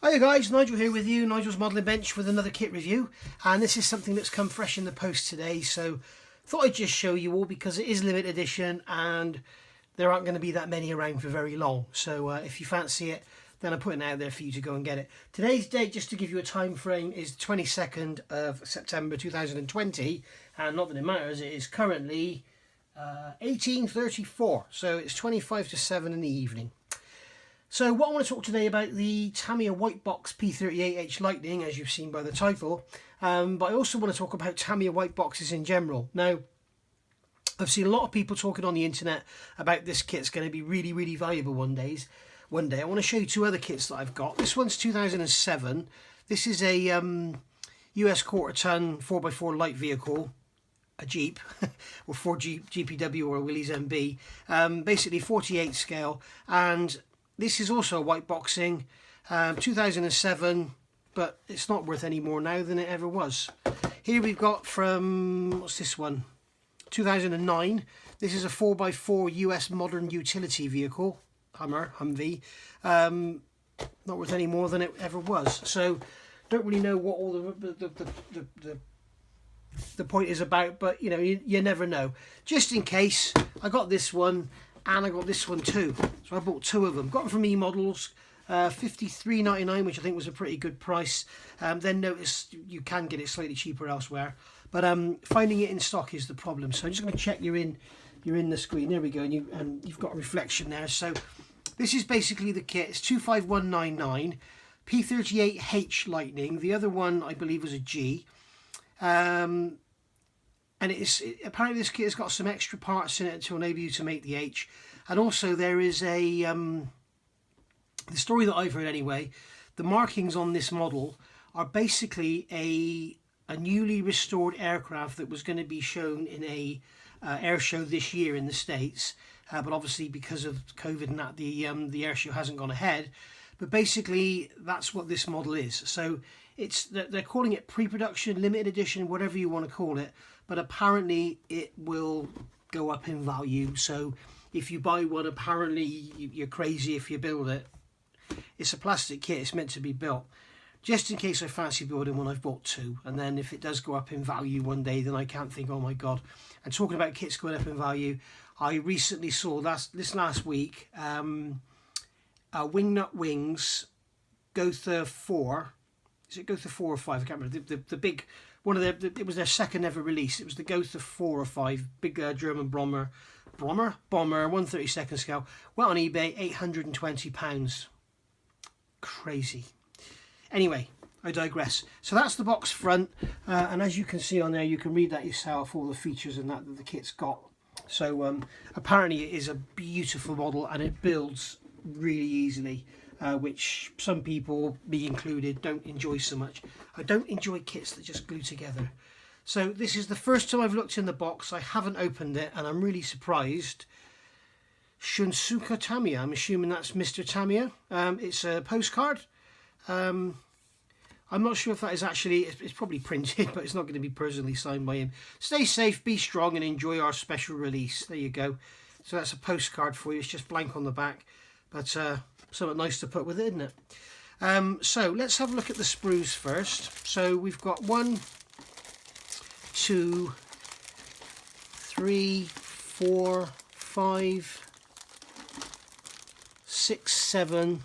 Hiya guys, Nigel here with you, Nigel's Modelling Bench with another kit review, and this is something that's come fresh in the post today, so thought I'd just show you all because it is limited edition and there aren't going to be that many around for very long. So if you fancy it, then I'm putting it out there for you to go and get it. Today's date, just to give you a time frame, is 22nd of September 2020, and not that it matters, it is currently 18:34, so it's 25 to 7 in the evening. So what I want to talk today about the Tamiya White Box P38H Lightning, as you've seen by the title, but I also want to talk about Tamiya White Boxes in general. Now, I've seen a lot of people talking on the internet about this kit's going to be really valuable one day. I want to show you two other kits that I've got. This one's 2007. This is a US quarter-ton 4x4 light vehicle, a Jeep, or Ford GPW or a Willys MB, basically 48 scale, and this is also a white boxing, 2007, but it's not worth any more now than it ever was. Here we've got from, what's this one, 2009. This is a 4x4 US modern utility vehicle, Humvee, not worth any more than it ever was. So don't really know what all the point is about, but you know, you never know. Just in case, I got this one and I got this one too, so I bought two of them. Got them from eModels, $53.99, which I think was a pretty good price. Then notice you can get it slightly cheaper elsewhere, but finding it in stock is the problem. So I'm just going to check you're in the screen. There we go, and you've got a reflection there. So this is basically the kit. It's 25199, P38H Lightning. The other one I believe was a G. And apparently this kit has got some extra parts in it to enable you to make the H. And also there is a, the story that I've heard anyway, the markings on this model are basically a newly restored aircraft that was going to be shown in a air show this year in the States. But obviously because of COVID and that, the air show hasn't gone ahead. But basically that's what this model is. So they're calling it pre-production, limited edition, whatever you want to call it, but apparently it will go up in value. So if you buy one, apparently you're crazy if you build it. It's a plastic kit, it's meant to be built. Just in case I fancy building one, I've bought two, and then if it does go up in value one day, then I can't think, oh my god. And talking about kits going up in value, I recently saw this last week Wingnut Wings Gotha 4. Is it Gotha 4 or 5? I can't remember. The big one of it was their second ever release. It was the Gotha 4 or 5, big German bomber, 1/32 scale. Went on eBay, £820. Crazy. Anyway, I digress. So that's the box front, and as you can see on there, you can read that yourself, all the features and that the kit's got. So apparently it is a beautiful model and it builds really easily. Which some people, me included, don't enjoy so much. I don't enjoy kits that just glue together. So this is the first time I've looked in the box. I haven't opened it and I'm really surprised. Shunsuke Tamiya, I'm assuming that's Mr. Tamiya. It's a postcard. I'm not sure if that is actually, it's probably printed, but it's not going to be personally signed by him. Stay safe, be strong and enjoy our special release. There you go. So that's a postcard for you. It's just blank on the back. But something nice to put with it, isn't it? So let's have a look at the sprues first. So we've got 1, 2, 3, 4, 5, 6, 7,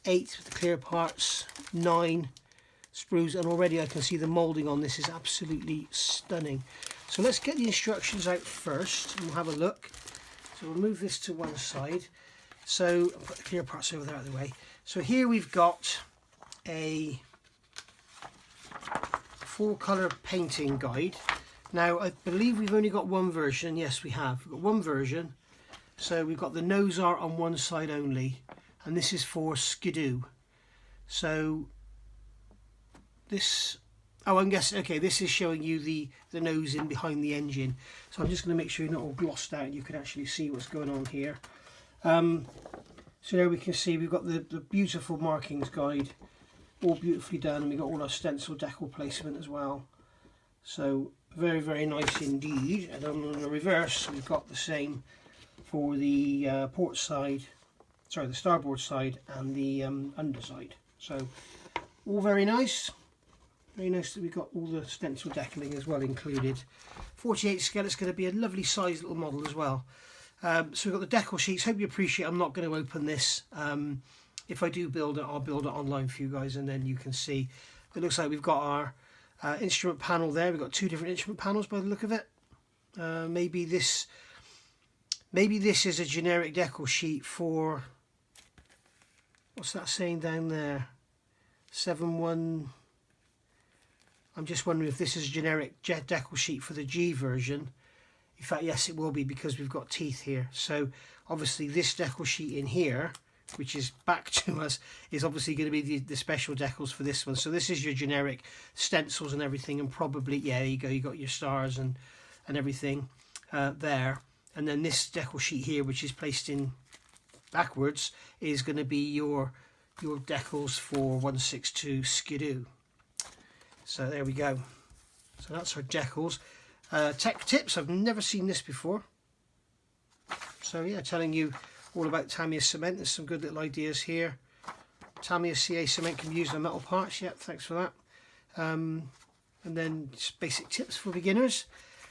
8 with the clear parts, 9 sprues, and already I can see the moulding on this is absolutely stunning. So let's get the instructions out first and we'll have a look. So we'll move this to one side. So I'll put the clear parts over there out of the way. So here we've got a full colour painting guide. Now I believe we've only got one version. Yes, we have. We've got one version. So we've got the nose art on one side only, and this is for Skidoo. So this, oh, I'm guessing, okay, this is showing you the nose in behind the engine. So I'm just going to make sure you're not all glossed out and you can actually see what's going on here. So there we can see we've got the beautiful markings guide, all beautifully done, and we've got all our stencil decal placement as well. So very nice indeed. And on the reverse we've got the same for the port side sorry, the starboard side and the underside. So all very nice. Very nice that we've got all the stencil decking as well included. 48 scale, it's going to be a lovely sized little model as well. So we've got the decal sheets. Hope you appreciate. I'm not going to open this. If I do build it, I'll build it online for you guys, and then you can see. It looks like we've got our instrument panel there. We've got 2 different instrument panels by the look of it. Maybe this is a generic decal sheet for, what's that saying down there? 7.1. I'm just wondering if this is a generic decal sheet for the G version. In fact, yes, it will be, because we've got teeth here. So obviously this decal sheet in here, which is back to us, is obviously going to be the special decals for this one. So this is your generic stencils and everything, and probably, yeah, there you go, you got your stars and everything there. And then this decal sheet here, which is placed in backwards, is going to be your decals for 162 Skidoo. So there we go. So that's our decals. Tech tips, I've never seen this before. So yeah, telling you all about Tamiya cement. There's some good little ideas here. Tamiya CA cement can be used on metal parts. Yep, thanks for that. And then just basic tips for beginners.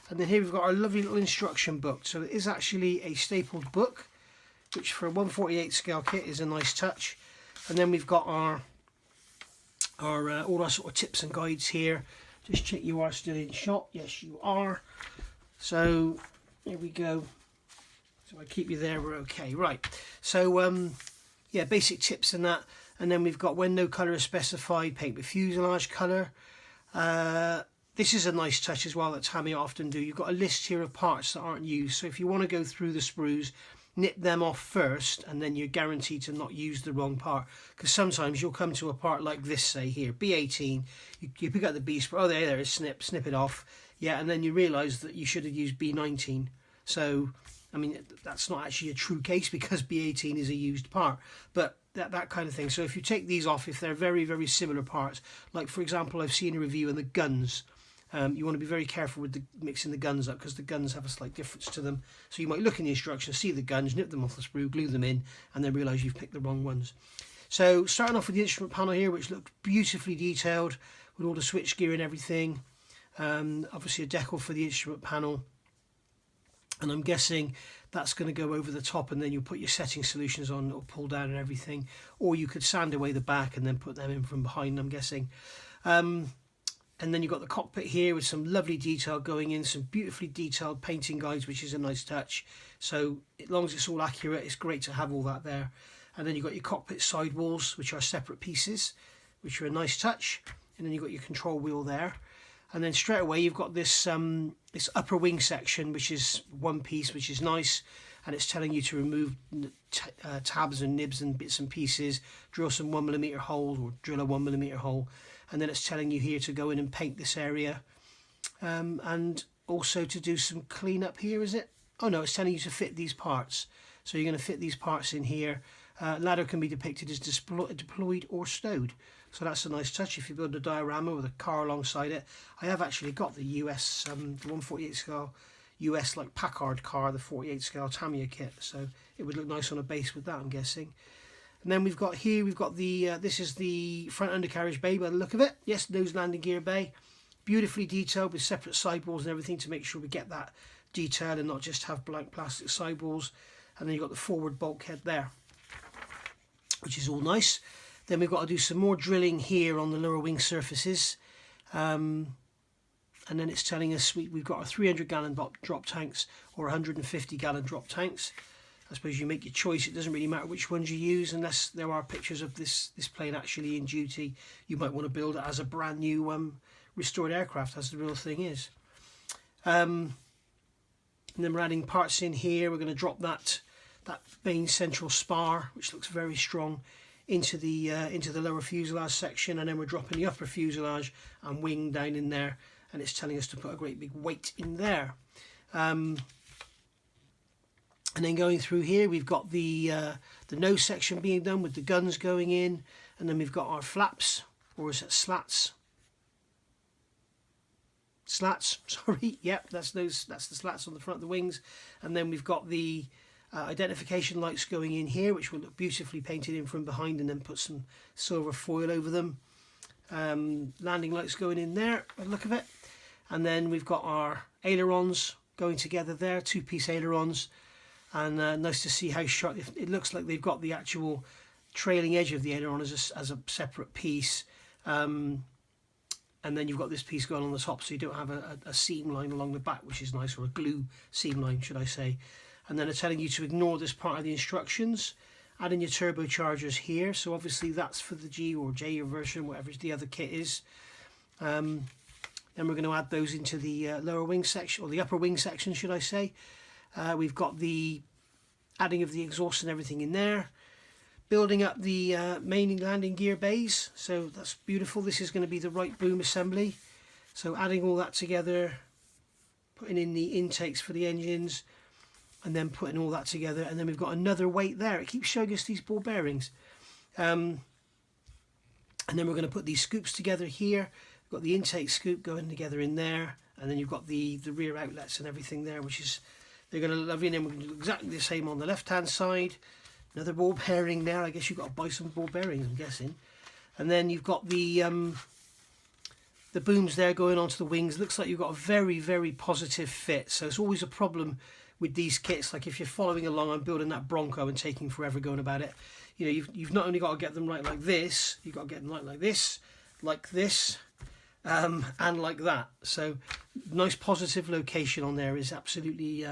And then here we've got our lovely little instruction book. So it is actually a stapled book, which for a 1/48 scale kit is a nice touch. And then we've got our all our sort of tips and guides here. Just check you are still in shot. Yes, you are. So here we go. So I keep you there, we're okay. Right. So yeah, basic tips and that. And then we've got when no colour is specified, paint with fuselage colour. This is a nice touch as well that Tamiya often do. You've got a list here of parts that aren't used. So if you want to go through the sprues, nip them off first, and then you're guaranteed to not use the wrong part. Because sometimes you'll come to a part like this, say here, B18, you pick up the B sprue, oh there it is, snip it off, yeah, and then you realise that you should have used B19. So, I mean, that's not actually a true case, because B18 is a used part, but that kind of thing. So if you take these off, if they're very, very similar parts, like for example, I've seen a review on the guns. You want to be very careful with mixing the guns up, because the guns have a slight difference to them. So you might look in the instructions, see the guns, nip them off the sprue, glue them in, and then realise you've picked the wrong ones. So starting off with the instrument panel here, which looks beautifully detailed with all the switch gear and everything. Obviously a decal for the instrument panel. And I'm guessing that's going to go over the top, and then you'll put your setting solutions on, or pull down and everything. Or you could sand away the back and then put them in from behind, I'm guessing. And then you've got the cockpit here with some lovely detail going in, some beautifully detailed painting guides, which is a nice touch. So as long as it's all accurate, it's great to have all that there. And then you've got your cockpit sidewalls, which are separate pieces, which are a nice touch. And then you've got your control wheel there. And then straight away you've got this this upper wing section, which is one piece, which is nice. And it's telling you to remove tabs and nibs and bits and pieces, drill some 1mm holes, or drill a 1mm hole. And then it's telling you here to go in and paint this area, and also to do some cleanup here, is it? Oh no, it's telling you to fit these parts. So you're going to fit these parts in here. Ladder can be depicted as deployed or stowed. So that's a nice touch if you build a diorama with a car alongside it. I have actually got the US, the 1/48 scale US like Packard car, the 48 scale Tamiya kit. So it would look nice on a base with that, I'm guessing. And then we've got here, we've got the, this is the front undercarriage bay by the look of it. Yes, nose landing gear bay. Beautifully detailed with separate sidewalls and everything to make sure we get that detail and not just have blank plastic sidewalls. And then you've got the forward bulkhead there, which is all nice. Then we've got to do some more drilling here on the lower wing surfaces. And then it's telling us we've got our 300 gallon drop tanks or 150 gallon drop tanks. I suppose you make your choice. It doesn't really matter which ones you use, unless there are pictures of this plane actually in duty. You might want to build it as a brand new restored aircraft, as the real thing is. And then we're adding parts in here. We're going to drop that main central spar, which looks very strong, into the lower fuselage section, and then we're dropping the upper fuselage and wing down in there, and it's telling us to put a great big weight in there. And then going through here, we've got the nose section being done with the guns going in, and then we've got our flaps, or is it slats? Slats, sorry, yep, that's the slats on the front of the wings, and then we've got the Identification lights going in here, which will look beautifully painted in from behind, and then put some silver foil over them. Landing lights going in there, by the look of it. And then we've got our ailerons going together there, two-piece ailerons. And nice to see how sharp it looks. Like they've got the actual trailing edge of the aileron as a separate piece. And then you've got this piece going on the top, so you don't have a seam line along the back, which is nice, or a glue seam line, should I say. And then they're telling you to ignore this part of the instructions. Add in your turbochargers here, so obviously that's for the G or J version, whatever the other kit is. Then we're going to add those into the lower wing section, or the upper wing section, should I say. We've got the adding of the exhaust and everything in there. Building up the main landing gear bays, so that's beautiful. This is going to be the right boom assembly. So adding all that together, putting in the intakes for the engines, and then putting all that together. And then we've got another weight there. It keeps showing us these ball bearings. And then we're going to put these scoops together here. We've got the intake scoop going together in there, and then you've got the rear outlets and everything there, which is, they're going to love you. And then we're going to do exactly the same on the left hand side. Another ball bearing there. I guess you've got to buy some ball bearings, I'm guessing. And then you've got the booms there going onto the wings. Looks like you've got a very, very positive fit. So it's always a problem with these kits. Like if you're following along, I'm building that Bronco and taking forever going about it. You know, you've not only got to get them right like this, you've got to get them right like this, and like that. So nice positive location on there is absolutely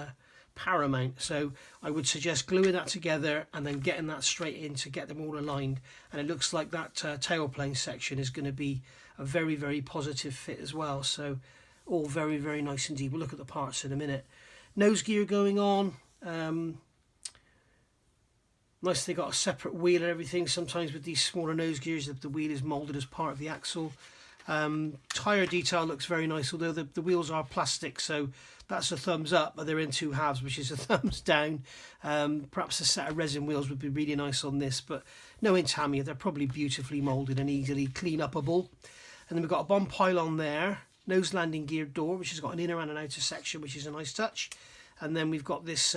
paramount. So I would suggest gluing that together and then getting that straight in to get them all aligned. And it looks like that tailplane section is going to be a very, very positive fit as well. So all very, very nice indeed. We'll look at the parts in a minute. Nose gear going on. Nice they got a separate wheel and everything. Sometimes with these smaller nose gears the wheel is moulded as part of the axle. Tyre detail looks very nice, although the wheels are plastic, so that's a thumbs up, but they're in two halves, which is a thumbs down. Perhaps a set of resin wheels would be really nice on this, but no in Tamiya. They're probably beautifully moulded and easily clean upable. And then we've got a bomb pylon there, nose landing gear door, which has got an inner and an outer section, which is a nice touch. And then we've got this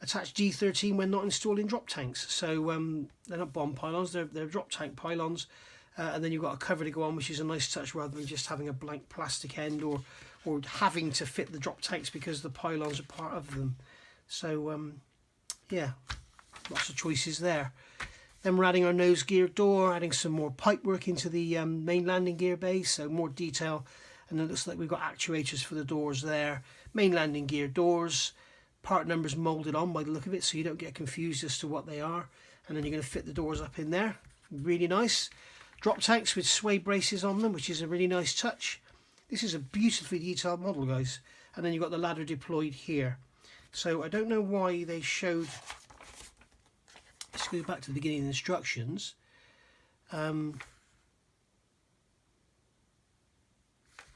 attached G13 when not installing drop tanks. So they're not bomb pylons, they're drop tank pylons. And then you've got a cover to go on, which is a nice touch rather than just having a blank plastic end or having to fit the drop tanks because the pylons are part of them. So yeah, lots of choices there. Then we're adding our nose gear door, adding some more pipe work into the main landing gear base, so more detail. And it looks like we've got actuators for the doors there. Main landing gear doors, part numbers moulded on by the look of it, so you don't get confused as to what they are. And then you're going to fit the doors up in there. Really nice. Drop tanks with sway braces on them, which is a really nice touch. This is a beautifully detailed model, guys. And then you've got the ladder deployed here. So I don't know why they showed... Let's go back to the beginning of the instructions. So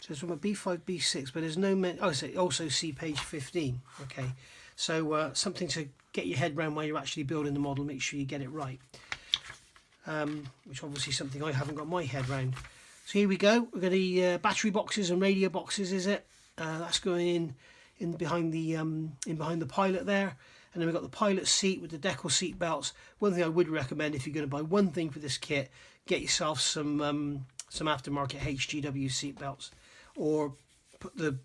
it's from a B5, B6, but there's no... also see page 15. Okay, so something to get your head around while you're actually building the model. Make sure you get it right. Which obviously is something I haven't got my head round. So here we go. We've got the battery boxes and radio boxes, is it? That's going in behind the pilot there. And then we've got the pilot seat with the Deckel seat belts. One thing I would recommend if you're going to buy one thing for this kit, get yourself some aftermarket HGW seat belts, or put the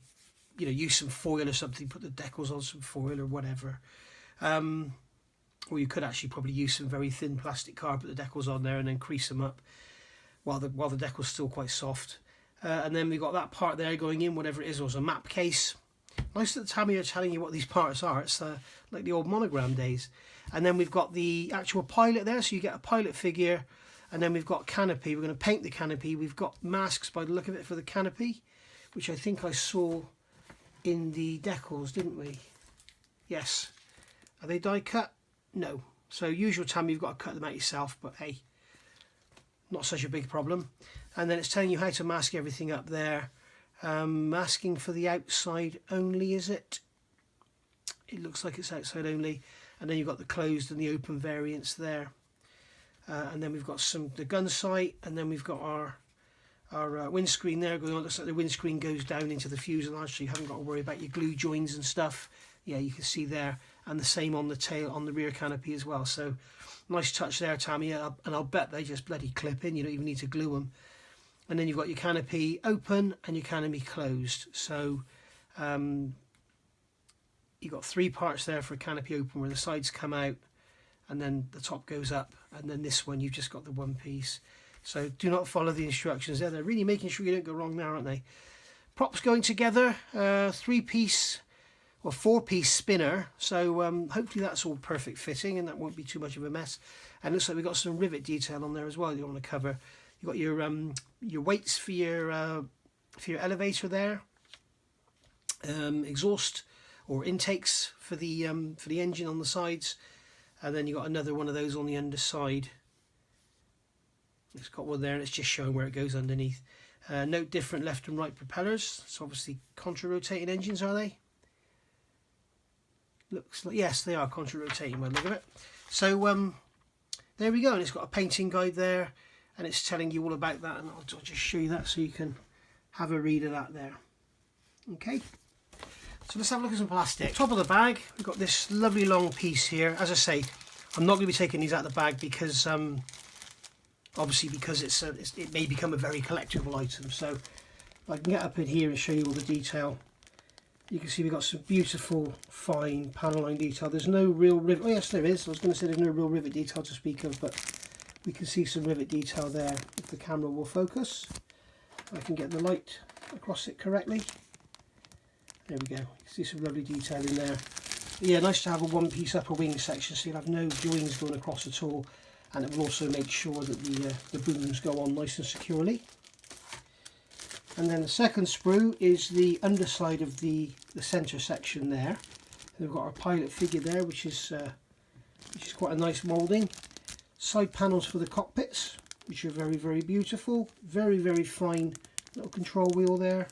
use some foil or something. Put the Deckels on some foil or whatever. Or you could actually probably use some very thin plastic card, put the Deckels on there and then crease them up while the Deckel's still quite soft. And then we've got that part there going in, whatever it is, or it's a map case. Nice that Tamiya are telling you what these parts are. It's like the old Monogram days. And then we've got the actual pilot there, so you get a pilot figure. And then we've got canopy. We're going to paint the canopy. We've got masks by the look of it for the canopy, which I think I saw in the Deckels, didn't we? Yes. Are they die cut? No. So usual Tamiya, you've got to cut them out yourself, but hey, not such a big problem. And then it's telling you how to mask everything up there. Masking for the outside only, is it? It looks like it's outside only. And then you've got the closed and the open variants there. And then we've got the gun sight, and then we've got our windscreen there going on. It looks like the windscreen goes down into the fuselage, so you haven't got to worry about your glue joins and stuff. Yeah, you can see there. and the same on the tail, on the rear canopy as well. So nice touch there, Tammy, and I'll bet they just bloody clip in. You don't even need to glue them. And then you've got your canopy open and your canopy closed. So you've got 3 parts there for a canopy open, where the sides come out and then the top goes up, and then this one you've just got the one piece. So do not follow the instructions there. They're really making sure you don't go wrong there, aren't they? Props going together, 3-piece or 4-piece spinner. So hopefully that's all perfect fitting and that won't be too much of a mess. And it looks like we've got some rivet detail on there as well you want to cover. You've got your weights for your elevator there, exhaust or intakes for the engine on the sides, and then you've got another one of those on the underside. It's got one there, and it's just showing where it goes underneath. Note different left and right propellers. So obviously contra-rotating engines, are they? Looks like, yes, they are contra-rotating by the look of it. So there we go, and it's got a painting guide there, and it's telling you all about that, and I'll just show you that so you can have a read of that there. Okay, so let's have a look at some plastic. Top of the bag, we've got this lovely long piece here. As I say, I'm not going to be taking these out of the bag because obviously because it may become a very collectible item. So I can get up in here and show you all the detail. You can see we've got some beautiful fine panel line detail. There's no real rivet. Oh yes, there is. I was going to say there's no real rivet detail to speak of, but we can see some rivet detail there if the camera will focus. I can get the light across it correctly. There we go. You can see some lovely detail in there. But yeah, nice to have a one-piece upper wing section, so you'll have no joins going across at all, and it will also make sure that the booms go on nice and securely. And then the second sprue is the underside of the centre section there. And we've got our pilot figure there, which is quite a nice moulding. Side panels for the cockpits, which are very, very beautiful. Very, very fine little control wheel there.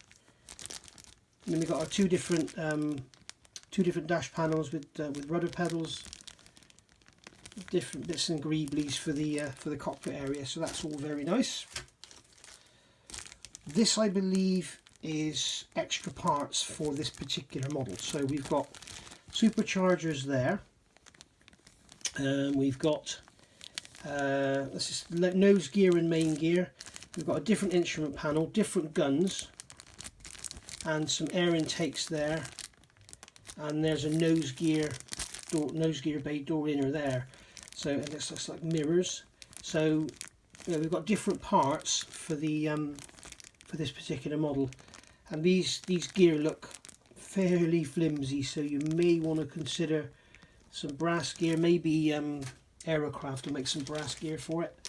And then we've got our two different dash panels with rudder pedals, different bits and greeblies for the cockpit area. So that's all very nice. This, I believe, is extra parts for this particular model. So we've got superchargers there. We've got this is nose gear and main gear. We've got a different instrument panel, different guns, and some air intakes there. And there's a nose gear bay door inner there. So it looks like mirrors. So we've got different parts for the for this particular model, and these gear look fairly flimsy, so you may want to consider some brass gear. Maybe Aerocraft will make some brass gear for it.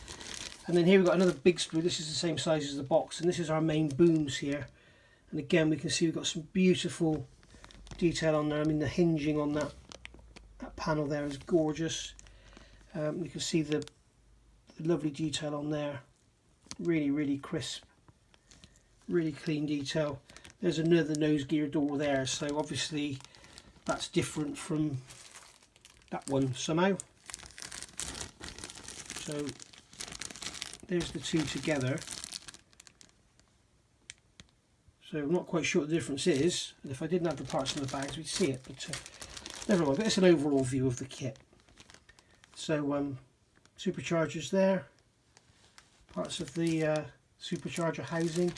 And then here we've got another big sprue. This is the same size as the box, and this is our main booms here. And again, we can see we've got some beautiful detail on there. I mean, the hinging on that panel there is gorgeous. You can see the lovely detail on there. Really, really crisp, really clean detail. There's another nose gear door there, so obviously that's different from that one somehow. So there's the two together. So I'm not quite sure what the difference is, and if I didn't have the parts in the bags we'd see it, but never mind. But it's an overall view of the kit. So superchargers there, parts of the supercharger housing,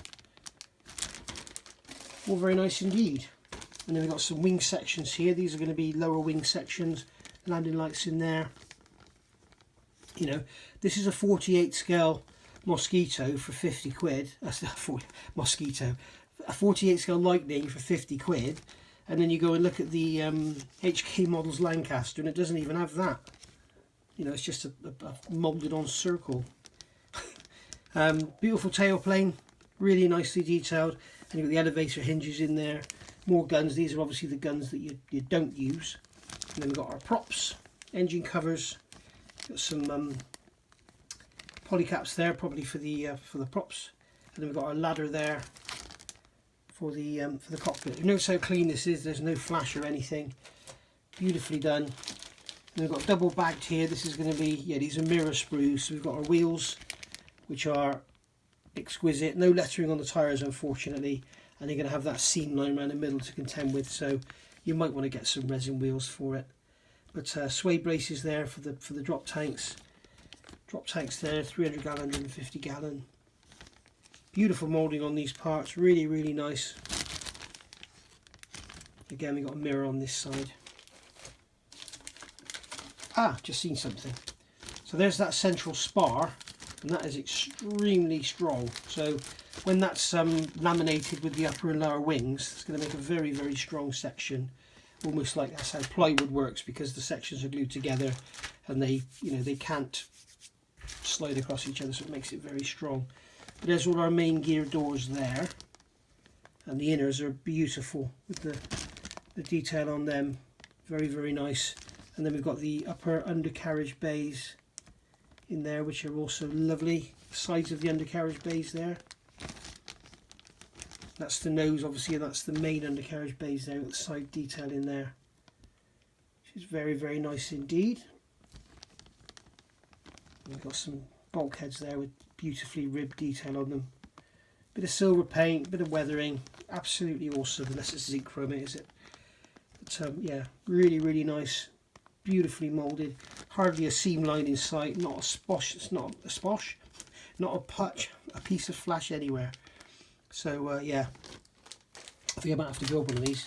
all very nice indeed. And then we've got some wing sections here. These are going to be lower wing sections, landing lights in there. You know, this is a 48 scale Mosquito for 50 quid. That's not a Mosquito. A 48 scale Lightning for 50 quid. And then you go and look at the HK Models Lancaster, and it doesn't even have that. You know, it's just a moulded on circle. Beautiful tailplane, really nicely detailed. And you've got the elevator hinges in there. More guns. These are obviously the guns that you don't use. And then we've got our props, engine covers. Got some polycaps there, probably for the props. And then we've got our ladder there for the cockpit. You notice how clean this is. There's no flash or anything. Beautifully done. And we've got double bagged here. This is going to be, yeah, these are mirror sprues. So we've got our wheels, which are exquisite. No lettering on the tyres, unfortunately, and they're going to have that seam line around the middle to contend with, so you might want to get some resin wheels for it. But sway braces there for the drop tanks. Drop tanks there, 300 gallon, 150 gallon. Beautiful moulding on these parts, really, really nice. Again, we've got a mirror on this side. Ah, just seen something. So there's that central spar, and that is extremely strong. So when that's laminated with the upper and lower wings, it's going to make a very, very strong section. Almost like that's how plywood works, because the sections are glued together and they, they can't slide across each other, so it makes it very strong. But there's all our main gear doors there, and the inners are beautiful with the detail on them, very, very nice. And then we've got the upper undercarriage bays in there, which are also lovely. Sides of the undercarriage bays there. That's the nose, obviously, and that's the main undercarriage bays there with the side detail in there, which is very, very nice indeed. We've got some bulkheads there with beautifully ribbed detail on them. Bit of silver paint, bit of weathering, absolutely awesome, unless it's zinc chromate, is it? But yeah, really, really nice, beautifully moulded. Hardly a seam line in sight, not a sposh, it's not a sposh, not a putch, a piece of flash anywhere. So yeah, I think I might have to build one of these.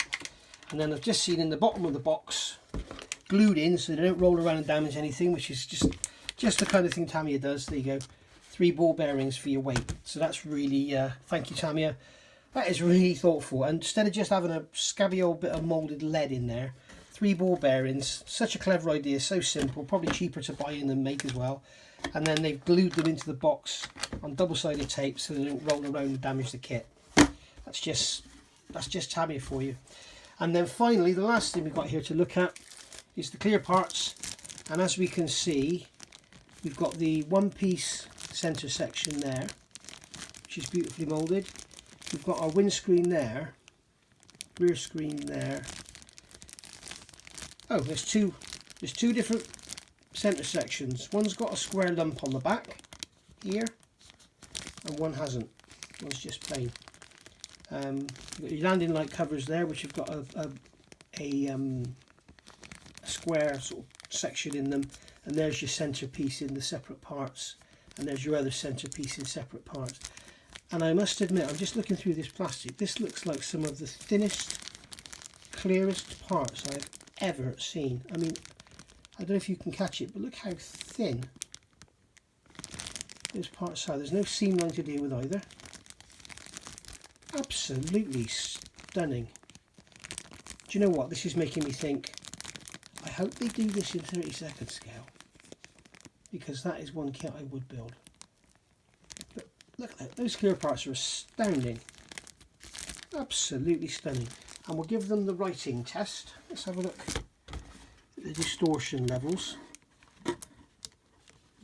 And then I've just seen in the bottom of the box, glued in so they don't roll around and damage anything, which is just the kind of thing Tamiya does. There you go, 3 ball bearings for your weight. So that's really, thank you Tamiya, that is really thoughtful. And instead of just having a scabby old bit of moulded lead in there, 3 ball bearings, such a clever idea, so simple, probably cheaper to buy in than make as well. And then they've glued them into the box on double-sided tape so they don't roll around and damage the kit. That's just Tamiya for you. And then finally, the last thing we've got here to look at is the clear parts. And as we can see, we've got the one-piece centre section there, which is beautifully moulded. We've got our windscreen there, rear screen there. Oh, there's two different centre sections. One's got a square lump on the back here, and one hasn't. One's just plain. You've got your landing light covers there, which have got a square sort of section in them, and there's your centrepiece in the separate parts, and there's your other centrepiece in separate parts. And I must admit, I'm just looking through this plastic, this looks like some of the thinnest, clearest parts I've ever seen. I mean, I don't know if you can catch it, but look how thin those parts are. There's no seam line to deal with either. Absolutely stunning. Do you know what? This is making me think, I hope they do this in 32nd scale, because that is one kit I would build. But look at that. Those clear parts are astounding. Absolutely stunning. And we'll give them the writing test. Let's have a look at the distortion levels. You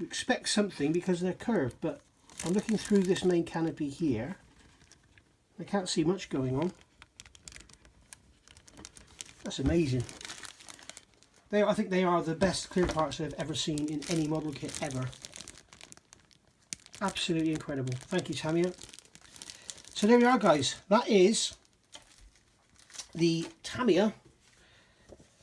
expect something because they're curved, but I'm looking through this main canopy here. I can't see much going on. That's amazing. I think they are the best clear parts I've ever seen in any model kit ever. Absolutely incredible. Thank you, Tamiya. So there we are, guys. That is the Tamiya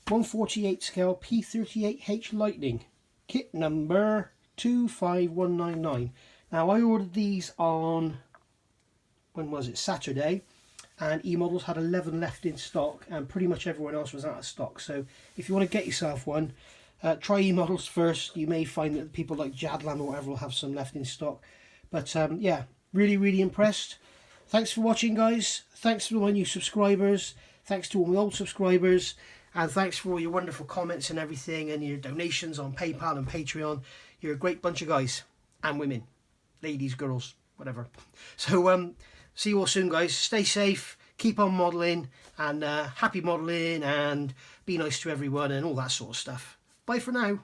148 scale P38H Lightning, kit number 25199. Now I ordered these on, when was it, Saturday, and eModels had 11 left in stock, and pretty much everyone else was out of stock. So if you want to get yourself one, try eModels first. You may find that people like Jadlam or whatever will have some left in stock. But yeah, really, really impressed. Thanks for watching, guys. Thanks to all my new subscribers. Thanks to all my old subscribers. And thanks for all your wonderful comments and everything, and your donations on PayPal and Patreon. You're a great bunch of guys and women. Ladies, girls, whatever. So see you all soon, guys. Stay safe. Keep on modelling. And happy modelling. And be nice to everyone and all that sort of stuff. Bye for now.